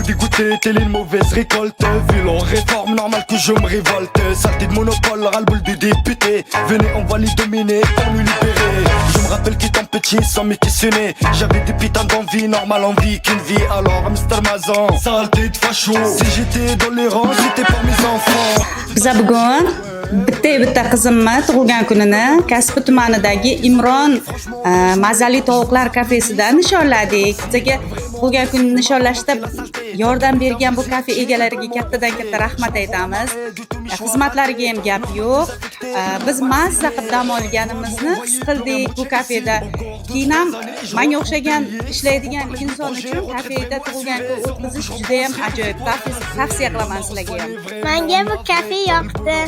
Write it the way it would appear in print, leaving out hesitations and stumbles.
dégoûter, telle une mauvaise récolte. Vu leur réforme, normal que je me révolte. Saleté de monopole, ras-le-bol du député. Venez, on va les dominer, pour nous libérer. Je me rappelle qu'étant petit, sans me questionner, j'avais des putains d'envie, normal envie qu'une vie. Alors, Mr. Mazan, saleté de facho. Si j'étais dans les rangs, j'étais pour mes enfants. Biza bugun bitta qizimni tug'ilgan kunini Kasbi tumanidagi Imron mazali tovuqlar kafesida nishonladik. Bizaga tug'ilgan kunini nishonlashda yordam bergan bu kafe egalariga katta rahmat aytamiz. Xizmatlariga ham gap yo'q. Biz mazza qilib dam olganimizni his qildik bu kafeda. Keyin ham menga o'xshagan ishlaydigan inson uchun kafeda tug'ilgan kun o'tkazish juda ham ajoyib. Tavsiya qilaman sizlarga ham. Menga bu kafe yoqdi.